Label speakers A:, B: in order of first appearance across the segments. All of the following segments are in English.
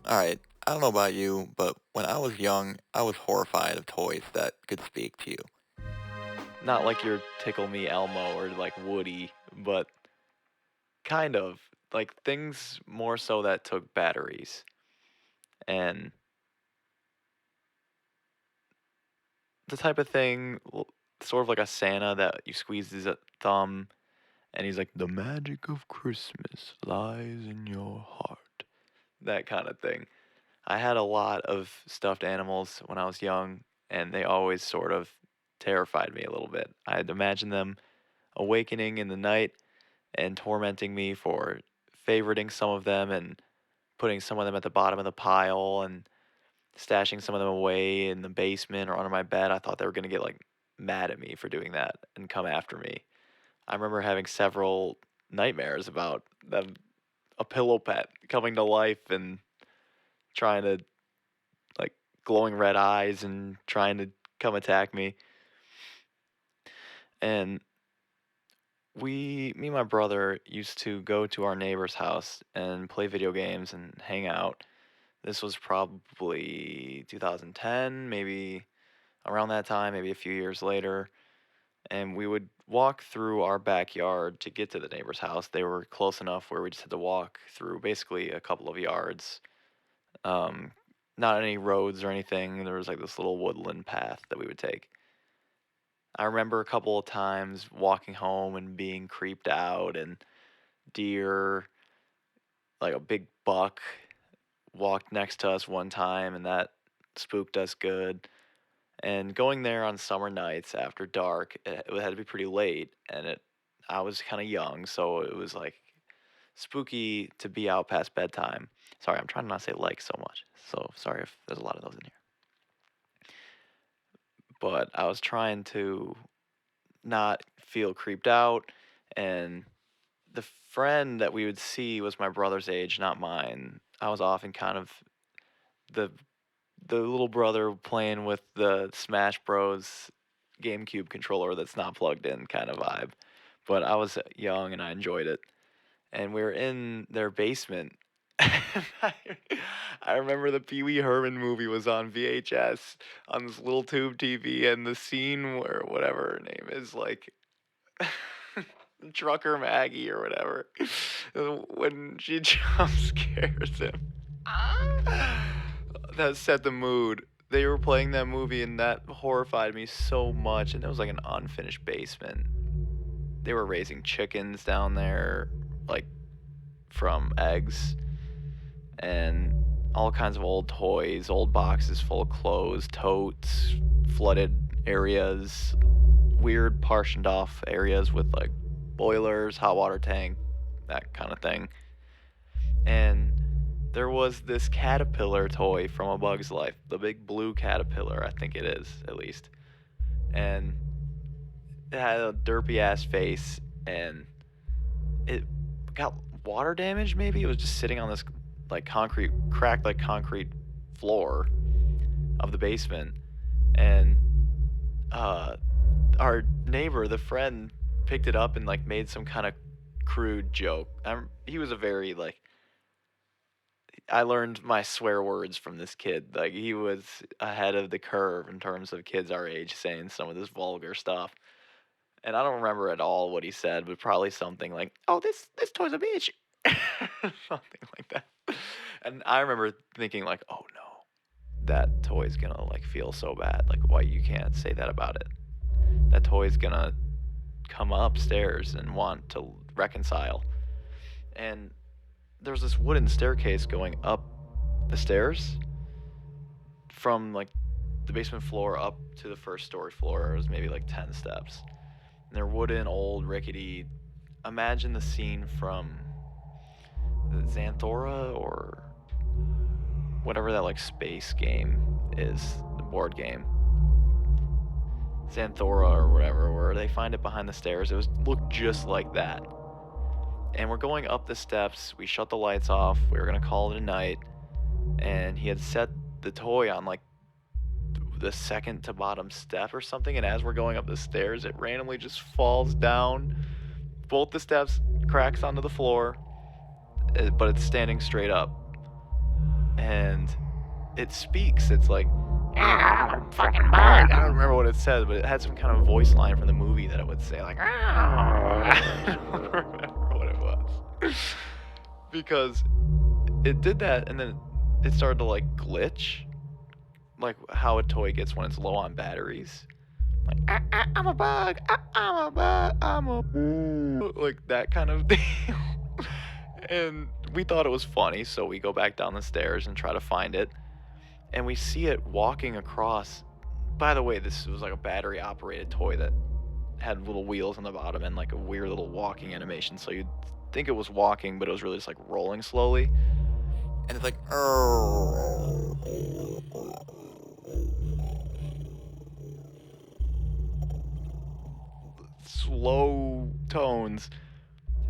A: Alright, I don't know about you, but when I was young, I was horrified of toys that could speak to you.
B: Not like your Tickle Me Elmo or like Woody, but kind of like things more so that took batteries and the type of thing, sort of like a Santa that you squeeze his thumb and he's like, the magic of Christmas lies in your heart. That kind of thing. I had a lot of stuffed animals when I was young, and they always sort of terrified me a little bit. I'd imagine them awakening in the night and tormenting me for favoriting some of them and putting some of them at the bottom of the pile and stashing some of them away in the basement or under my bed. I thought they were going to get like mad at me for doing that and come after me. I remember having several nightmares about them, a pillow pet coming to life and trying to like glowing red eyes and trying to come attack me. And me and my brother used to go to our neighbor's house and play video games and hang out. This was probably 2010, maybe around that time, maybe a few years later. And we would walk through our backyard to get to the neighbor's house. They were close enough where we just had to walk through basically a couple of yards. Um, Not any roads or anything. There was like this little woodland path that we would take. I remember a couple of times walking home and being creeped out, and deer, like a big buck, walked next to us one time, and that spooked us good. And going there on summer nights after dark, it had to be pretty late, and I was kind of young, so it was like spooky to be out past bedtime. Sorry, I'm trying to not say like so much. So sorry if there's a lot of those in here. But I was trying to not feel creeped out, and the friend that we would see was my brother's age, not mine. I was often kind of the the little brother playing with the Smash Bros. GameCube controller that's not plugged in kind of vibe. But I was young and I enjoyed it. And we were in their basement. I I remember the Pee Wee Herman movie was on VHS on this little tube TV, and the scene where whatever her name is, like Trucker Maggie or whatever, when she jump scares him. That set the mood. They were playing that movie and that horrified me so much, and it was like an unfinished basement. They were raising chickens down there, like from eggs, and all kinds of old toys, old boxes full of clothes, totes, flooded areas, weird partitioned off areas with like boilers, hot water tank, that kind of thing. And there was this caterpillar toy from A Bug's Life, the big blue caterpillar, I think it is, at least. And it had a derpy ass face, and it got water damage, maybe? It was just sitting on this like concrete, cracked like concrete floor of the basement. And uh, our neighbor, the friend, picked it up and like made some kind of crude joke. He was a very like I learned my swear words from this kid. Like he was ahead of the curve in terms of kids our age saying some of this vulgar stuff. And I don't remember at all what he said, but probably something like, "Oh, this toy's a bitch," something like that. And I remember thinking like, "Oh no, that toy's gonna like feel so bad. Like, why you can't say that about it? That toy's gonna come upstairs and want to reconcile." And there's this wooden staircase going up the stairs from like the basement floor up to the first story floor. It was maybe like 10 steps. And they're wooden, old, rickety. Imagine the scene from Xanthora or whatever that like space game is, the board game. Xanthora or whatever, where they find it behind the stairs. It was looked just like that. And we're going up the steps. We shut the lights off. We were gonna call it a night. And he had set the toy on like the second to bottom step or something. And as we're going up the stairs, it randomly just falls down both the steps, cracks onto the floor, but it's standing straight up. and it speaks. It's like, "Ah, I'm a fucking bug." I don't remember what it said, but it had some kind of voice line from the movie that it would say, like, "Ah." I don't remember what it was. Because it did that, and then it started to, like, glitch, like how a toy gets when it's low on batteries. Like, I'm a bug, I'm a bug, I'm a bug, like that kind of deal. And we thought it was funny, so we go back down the stairs and try to find it. And we see it walking across. By the way, this was like a battery operated toy that had little wheels on the bottom and like a weird little walking animation. So you'd think it was walking, but it was really just like rolling slowly.
A: And it's like,
B: Slow tones.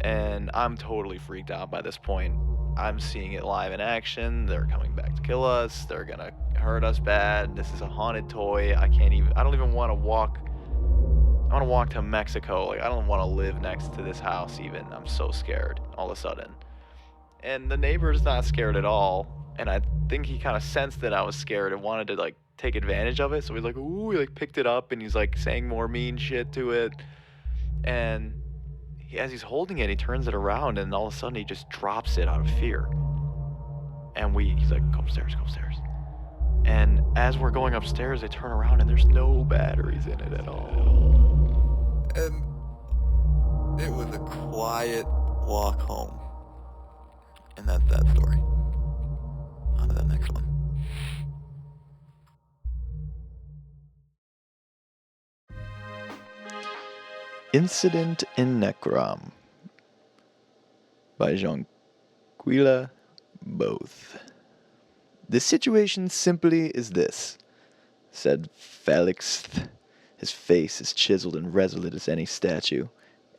B: And I'm totally freaked out by this point. I'm seeing it live in action. They're coming back to kill us. They're gonna hurt us bad. This is a haunted toy. I don't even want to walk. I want to walk to Mexico. Like, I don't want to live next to this house even. I'm so scared all of a sudden. And the neighbor's not scared at all. And I think he kind of sensed that I was scared and wanted to like take advantage of it. So he's like, ooh, he like picked it up and he's like saying more mean shit to it. And as he's holding it, he turns it around and all of a sudden he just drops it out of fear. And he's like, go upstairs, go upstairs. And as we're going upstairs, I turn around and there's no batteries in it at all.
A: and it was a quiet walk home. And that's that story. On to the next one.
B: Incident in Necrom by Jonquilla Both. The situation simply is this, said Felix. His face is chiseled and resolute as any statue.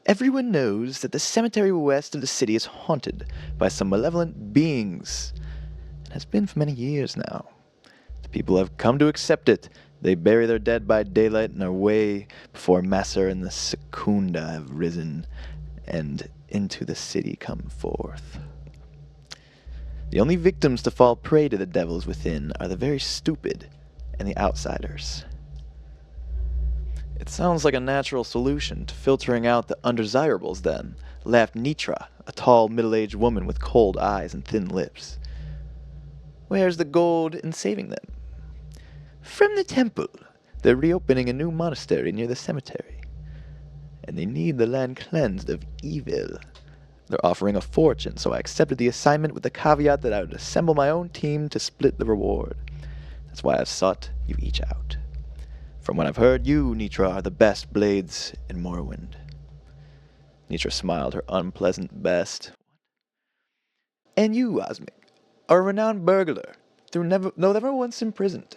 B: Everyone knows that the cemetery west of the city is haunted by some malevolent beings, and has been for many years now. The people have come to accept it. They bury their dead by daylight and are way before Masser and the Secunda have risen, and into the city come forth. The only victims to fall prey to the devils within are the very stupid and the outsiders. It sounds like a natural solution to filtering out the undesirables, then, laughed Nitra, a tall, middle-aged woman with cold eyes and thin lips. Where's the gold in saving them? From the temple. They're reopening a new monastery near the cemetery. And they need the land cleansed of evil. They're offering a fortune, so I accepted the assignment with the caveat that I would assemble my own team to split the reward. That's why I've sought you each out. From what I've heard, you, Nitra, are the best blades in Morrowind. Nitra smiled her unpleasant best. And you, Osmic, are a renowned burglar, though never once imprisoned.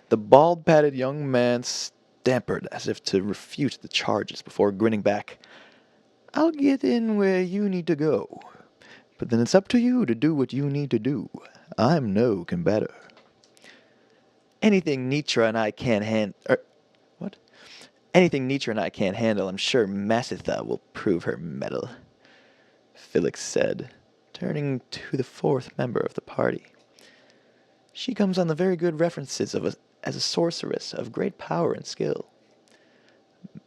B: The bald-pated young man stammered as if to refute the charges before grinning back. I'll get in where you need to go, but then it's up to you to do what you need to do. I'm no combator. Anything Nitra and I can't Anything Nitra and I can't handle, I'm sure Masitha will prove her mettle, Felix said, turning to the fourth member of the party. She comes on the very good references as a sorceress of great power and skill.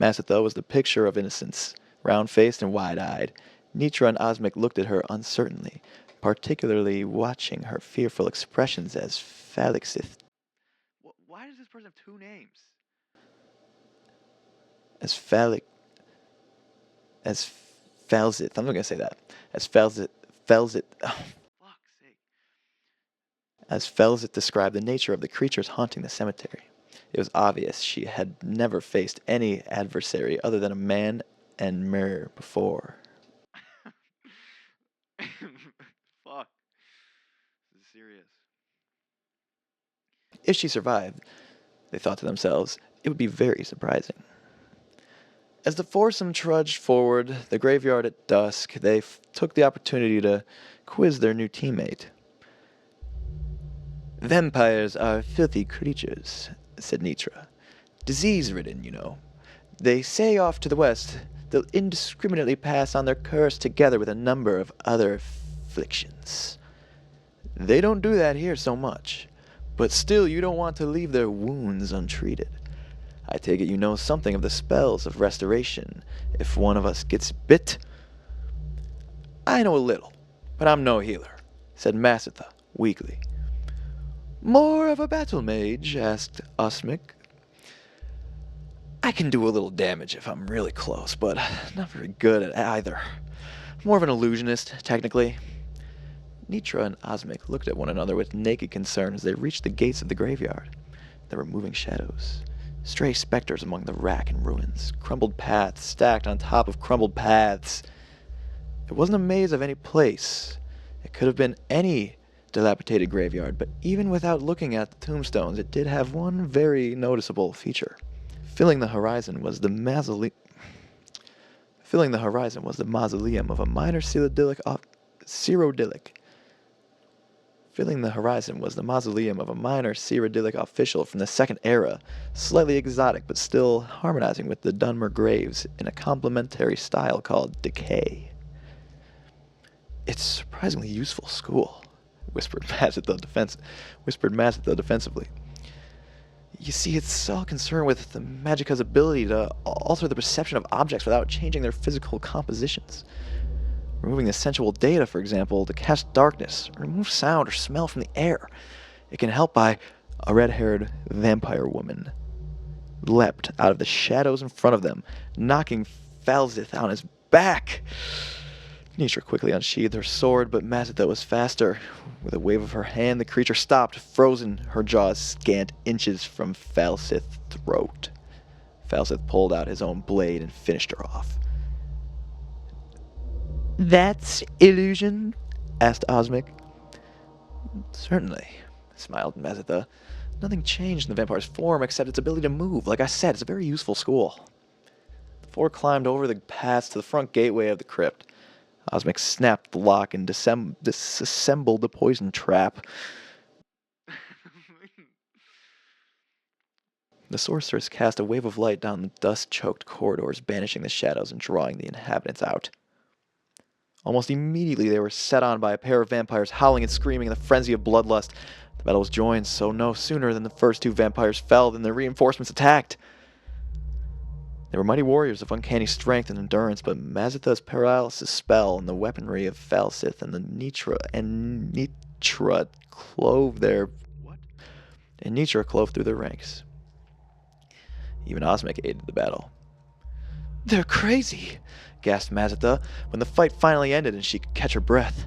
B: Masitha was the picture of innocence, round-faced and wide-eyed. Nitra and Osmic looked at her uncertainly, particularly watching her fearful expressions as Felixith. Why does this person have two names? As Felixith. I'm not going to say that. As Felixith. Oh, fuck's sake. As Felixith described the nature of the creatures haunting the cemetery. It was obvious she had never faced any adversary other than a man and mirror before. Fuck. This is serious. If she survived, they thought to themselves, it would be very surprising. As the foursome trudged forward the graveyard at dusk, they took the opportunity to quiz their new teammate. Vampires are filthy creatures, said Nitra. Disease-ridden, you know. They say off to the west they'll indiscriminately pass on their curse together with a number of other afflictions.
C: They don't do that here so much. But still, you don't want to leave their wounds untreated. I take it you know something of the spells of restoration if one of us gets bit. I know a little, but I'm no healer, said Masitha weakly. More of a battle mage, asked Osmic. I can do a little damage if I'm really close, but not very good at either. More of an illusionist, technically. Nitra and Osmic looked at one another with naked concern as they reached the gates of the graveyard. There were moving shadows, stray specters among the wrack and ruins, crumbled paths stacked on top of crumbled paths. It wasn't a maze of any place. It could have been any dilapidated graveyard, but even without looking at the tombstones, it did have one very noticeable feature. Filling the horizon was the mausoleum of a minor Cyrodiilic official from the Second Era, slightly exotic but still harmonizing with the Dunmer graves in a complementary style called Decay. It's a surprisingly useful school, whispered Mazitha defensively. You see, it's all concerned with the Magica's ability to alter the perception of objects without changing their physical compositions. Removing the sensual data, for example, to cast darkness, or remove sound or smell from the air. It can help by a red-haired vampire woman leapt out of the shadows in front of them, knocking Falzith on his back. Nitra quickly unsheathed her sword, but Mazitha was faster. With a wave of her hand, the creature stopped, frozen, her jaws scant inches from Falzith's throat. Falzith pulled out his own blade and finished her off. That's illusion? Asked Osmic. Certainly, smiled Mazitha. Nothing changed in the vampire's form except its ability to move. Like I said, it's a very useful school. The four climbed over the paths to the front gateway of the crypt. Osmic snapped the lock and disassembled the poison trap. The sorceress cast a wave of light down the dust-choked corridors, banishing the shadows and drawing the inhabitants out. Almost immediately they were set on by a pair of vampires howling and screaming in the frenzy of bloodlust. The battle was joined, so no sooner than the first two vampires fell than the reinforcements attacked. They were mighty warriors of uncanny strength and endurance, but Mazitha's paralysis spell and the weaponry of Falzith and Nitra clove through their ranks. Even Osmic aided the battle. They're crazy, gasped Mazitha when the fight finally ended and she could catch her breath.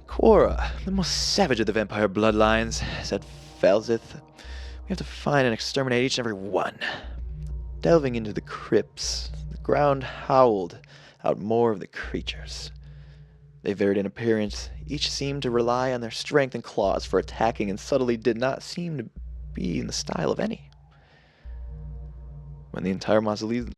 C: Quora, the most savage of the vampire bloodlines, said Falzith. We have to find and exterminate each and every one. Delving into the crypts, the ground howled out more of the creatures. They varied in appearance. Each seemed to rely on their strength and claws for attacking and subtly did not seem to be in the style of any. When the entire mausoleum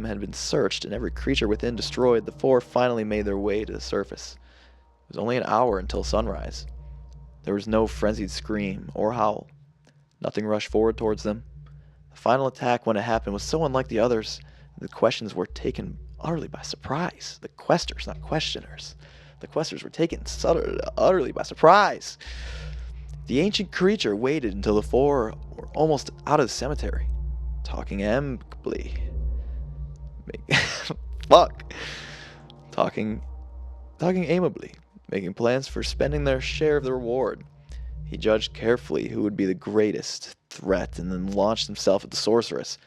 C: had been searched and every creature within destroyed, the four finally made their way to the surface. It was only an hour until sunrise. There was no frenzied scream or howl. Nothing rushed forward towards them. The final attack, when it happened, was so unlike the others, the questions were taken utterly by surprise. The questers, not questioners. The questers were taken utterly by surprise. The ancient creature waited until the four were almost out of the cemetery, talking amicably. Talking aimably, making plans for spending their share of the reward. He judged carefully who would be the greatest threat and then launched himself at the sorceress.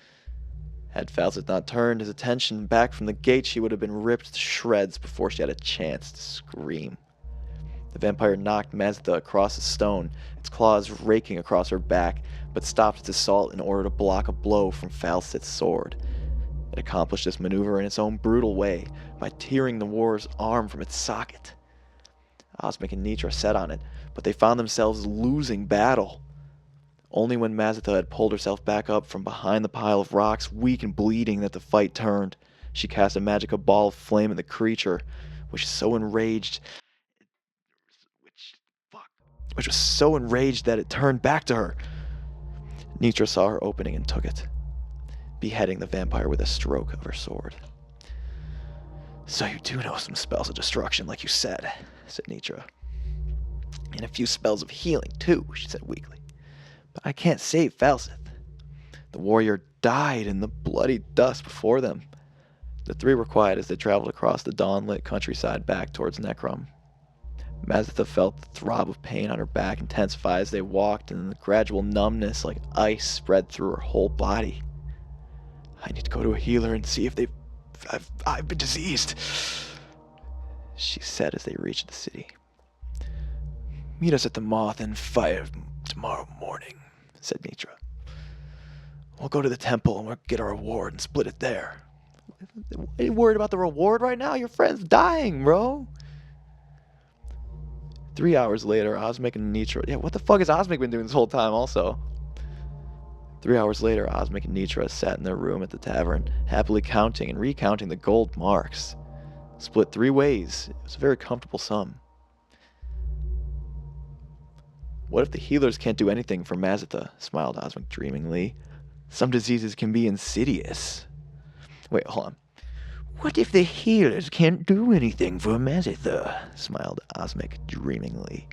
C: Had Falzith not turned his attention back from the gate, she would have been ripped to shreds before she had a chance to scream. The vampire knocked Mazitha across the stone, its claws raking across her back, but stopped its assault in order to block a blow from Falzith's sword. It accomplished this maneuver in its own brutal way, by tearing the warrior's arm from its socket. Osmic and Nitra set on it, but they found themselves losing battle. Only when Mazitha had pulled herself back up from behind the pile of rocks, weak and bleeding, that the fight turned. She cast a magical ball of flame at the creature, which was so enraged that it turned back to her. Nitra saw her opening and took it. beheading the vampire with a stroke of her sword. "So you do know some spells of destruction, like you said," said Nitra. "And a few spells of healing, too," she said weakly. "But I can't save Falseth. The warrior died in the bloody dust before them." The three were quiet as they traveled across the dawn-lit countryside back towards Necrom. Mazitha felt the throb of pain on her back intensify as they walked, and the gradual numbness like ice spread through her whole body. "I need to go to a healer and see if I've been diseased," she said as they reached the city. "Meet us at the Moth and Fire tomorrow morning," said Nitra. "We'll go to the temple and we'll get our reward and split it there." "Are you worried about the reward right now? Your friend's dying, bro." 3 hours later, Osmic and Nitra... Yeah, what the fuck has Osmic been doing this whole time also? 3 hours later, Osmic and Nitra sat in their room at the tavern, happily counting and recounting the gold marks. Split 3 ways. It was a very comfortable sum. "What if the healers can't do anything for Mazitha?" smiled Osmic dreamingly. "Some diseases can be insidious." Wait, hold on. "What if the healers can't do anything for Mazitha?" smiled Osmic dreamingly.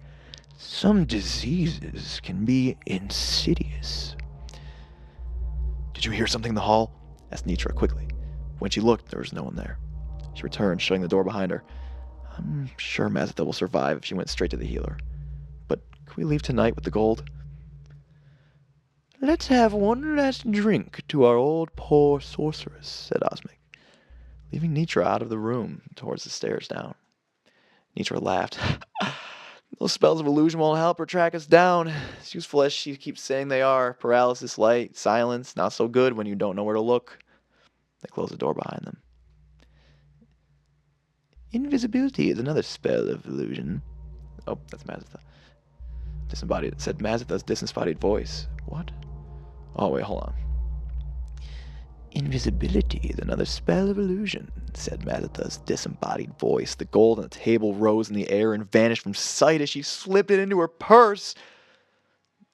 C: "Some diseases can be insidious." "Did you hear something in the hall?" asked Nitra quickly. When she looked, there was no one there. She returned, shutting the door behind her. "I'm sure Mazitha will survive if she went straight to the healer. But can we leave tonight with the gold?" "Let's have one last drink to our old poor sorceress," said Osmic, leaving Nitra out of the room towards the stairs down. Nitra laughed. "Those spells of illusion won't help her track us down. As useful as she keeps saying they are. Paralysis, light, silence, not so good when you don't know where to look." They closed the door behind them. "Invisibility is another spell of illusion." Oh, that's Mazitha. Disembodied. It said Mazitha's disembodied voice. What? Oh, wait, hold on. "Invisibility is another spell of illusion," said Mazitha's disembodied voice. The gold on the table rose in the air and vanished from sight as she slipped it into her purse.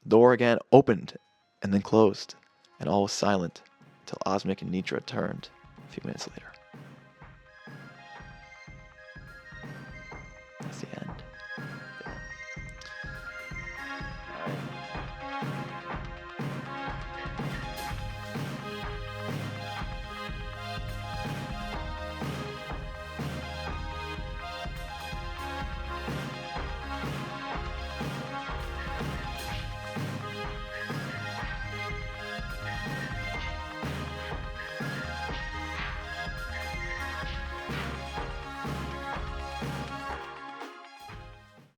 C: The door again opened and then closed, and all was silent until Osmic and Nitra returned a few minutes later.